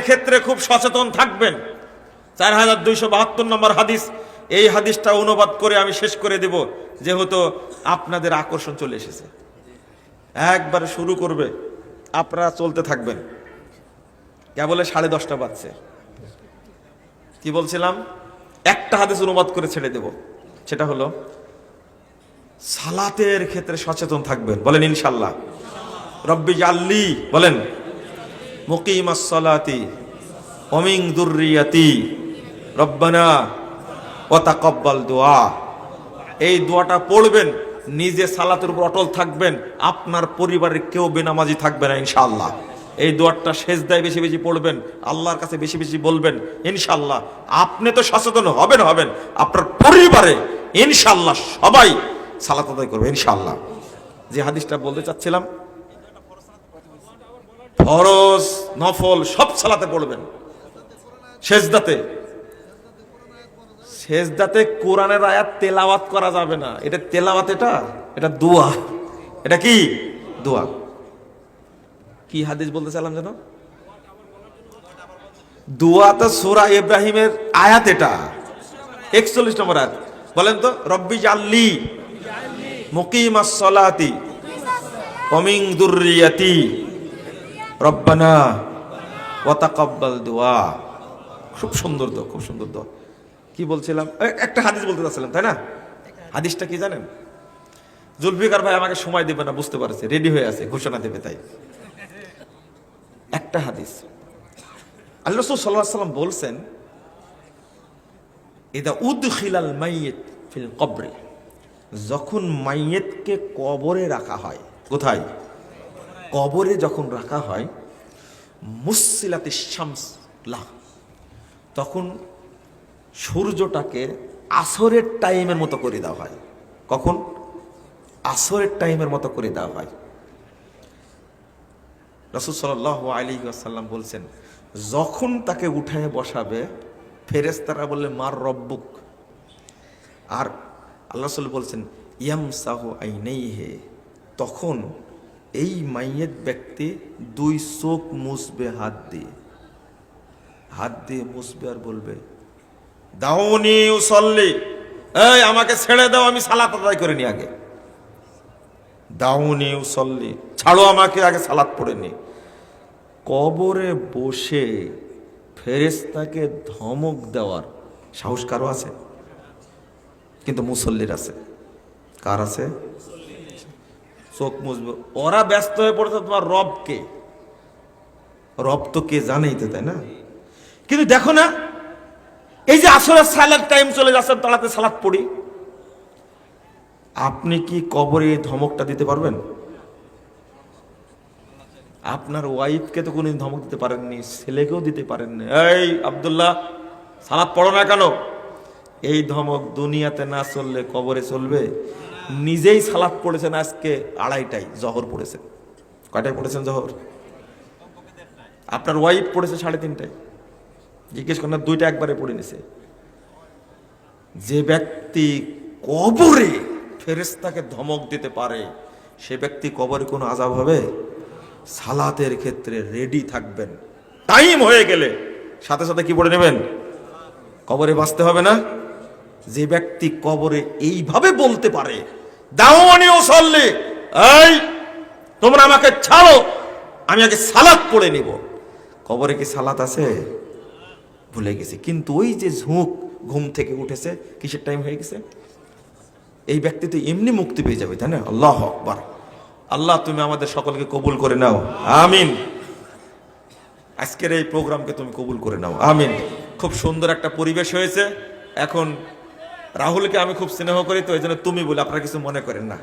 ক্ষেত্রে খুব সচেতন থাকবেন। 4272 নম্বর হাদিস। এই হাদিসটা অনুবাদ করে আমি শেষ করে দেব, যেহেতু আপনাদের আকর্ষণ চলে এসেছে। একবার শুরু করবে, আপনারা চলতে থাকবেন। কেবলে 10:30 বাজছে। কি বলছিলাম? একটা হাদিস অনুবাদ করে ছেড়ে দেব, সেটা হলো সালাতের ক্ষেত্রে সচেতন থাকবেন। বলেন ইনশাআল্লাহ। রব্বি জাল্লি, বলেন মুকিমাস সালাতি ওয়া মিন যুররিয়াতি রব্বানা ওয়া তাকাব্বাল দুআ। এই দোয়াটা পড়বেন, নিজে সালাতের উপর অটল থাকবেন, আপনার পরিবারের কেউ বেনামাজি থাকবে না ইনশাআল্লাহ। এই দোয়াটা সেজদায় বেশি বেশি পড়বেন, আল্লাহর কাছে বেশি বেশি বলবেন ইনশাআল্লাহ। আপনি তো সচেতন হবেন, আপনার পরিবারে ইনশাআল্লাহ সবাই সালাত আদায় করবে ইনশাআল্লাহ। যে হাদিসটা বলতে চাচ্ছিলাম, ফরজ নফল সব সালাতে পড়বেন। সেজদাতে কোরআনের আয়াত তেলাওয়াত করা যাবে না। এটা তেলাওয়াত, এটা দোয়া। এটা কি দোয়া? কি হাদিস বলতে চাইলাম যেন? দোয়া তো সূরা ইব্রাহিমের আয়াত, এটা 41 নম্বর আয়াত। বলেন তো, রব্বি জাল্লি মুকিমাস সালাতি ওয়া মিন যুররিয়াতি রব্বানা ওয়া তাকাব্বাল দুআ। খুব সুন্দর দোয়া, খুব সুন্দর দোয়া। কি বলছিলাম? একটা হাদিস বলতে চাচ্ছিলাম, তাই না? হাদিসটা কি জানেন? জুলফিকার ভাই আমাকে সময় দেবে না, বুঝতে পারছে, রেডি হয়ে আছে, ঘোষণা দেবে। তাই একটা হাদিস, আল্লাহ রাসূল সাল্লাল্লাহু আলাইহি ওয়াসাল্লাম বলছেন, ইদা উদখিলাল মাইয়িত ফিল কবরি, যখন মাইয়িতকে কবরে রাখা হয়। কোথায়? কবরে যখন রাখা হয়, মুসসিলাতিশ শামস লা, তখন সূর্যটাকে আসরের টাইমের মতো করে দেওয়া হয়। কখন? আসরের টাইমের মতো করে দেওয়া হয়। রাসূল সাল্লাল্লাহু আলাইহি ওয়াসাল্লাম বলছেন, যখন তাকে উঠায় বসাবে, ফেরেশতারা বললে মার রব্বুক, আর আল্লাহ রাসূল বলছেন ইয়ামসাহু আইনাইহি, তখন এই মাইয়িত ব্যক্তি 2 চোখ মুছবে, হাত দিয়ে মুছবে, আর বলবে দাউনি উসাল্লি, এই আমাকে ছেড়ে দাও, আমি সালাত আদায় করে নি আগে। দাউনি উসাল্লি, ছাড়ো আমাকে, আগে সালাত পড়ে নি। কবরে বসে ফেরেশতাকে ধমক দেওয়ার সাহস কারো আছে? কিন্তু মুসল্লির আছে। কার আছে? চোখ মুছবে। ওরা ব্যস্ত হয়ে পড়েছে তোমার রবকে। রব তো কে জানেই তো, তাই না? কিন্তু দেখো না, এই যে আসরের সালাত টাইম চলে যাচ্ছে, তাড়াতে সালাত পড়ি। আপনি কি কবরে ধমকটা দিতে পারবেন? আপনার ওয়াইফকে তো কোনদিন ধমক দিতে পারেননি, ছেলেকেও দিতে পারেননি, এই আব্দুল্লাহ সালাত পড়ো না কেন? এই ধমক দুনিয়াতে না চললে কবরে চলবে? নিজেই সালাত পড়েছেন আজকে 2:30টায়, জহর পড়েছেন। কয়টায় পড়েছেন জহর? আপনার ওয়াইফ পড়েছে 3:30টায়। জিজ্ঞেস করেন না, 2টা একবারে পড়ে নিছে। যে ব্যক্তি কবরে ফেরেশতাকে ধমক দিতে পারে, সে ব্যক্তি কবরে কোনো আযাব হবে? সালাতের ক্ষেত্রে রেডি থাকবেন। টাইম হয়ে গেলে সাথে সাথে কি পড়ে নেবেন? কবরে বাঁচতে হবে না? যে ব্যক্তি কবরে এইভাবে বলতে পারে, দাওয়ানি উসাল্লি, এই তোমরা আমাকে ছাড়ো, আমি আগে সালাত পড়ে নিব। কবরে কি সালাত আছে? ভুলে গেছে। কিন্তু ওই যে ঘুম থেকে উঠেছে, কিসের টাইম হয়ে গেছে, এই ব্যক্তি তো এমনি মুক্তি পেয়ে যাবে, তাই না? আল্লাহু আকবার। আল্লাহ তুমি আমাদের সকলকে কবুল করে নাও, আমিন। আজকের এই প্রোগ্রামকে তুমি কবুল করে নাও, আমিন। খুব সুন্দর একটা পরিবেশ হয়েছে। এখন রাহুলকে আমি খুব স্নেহ করি, তো এই জন্য তুমি বলে, আপনারা কিছু মনে করেন না।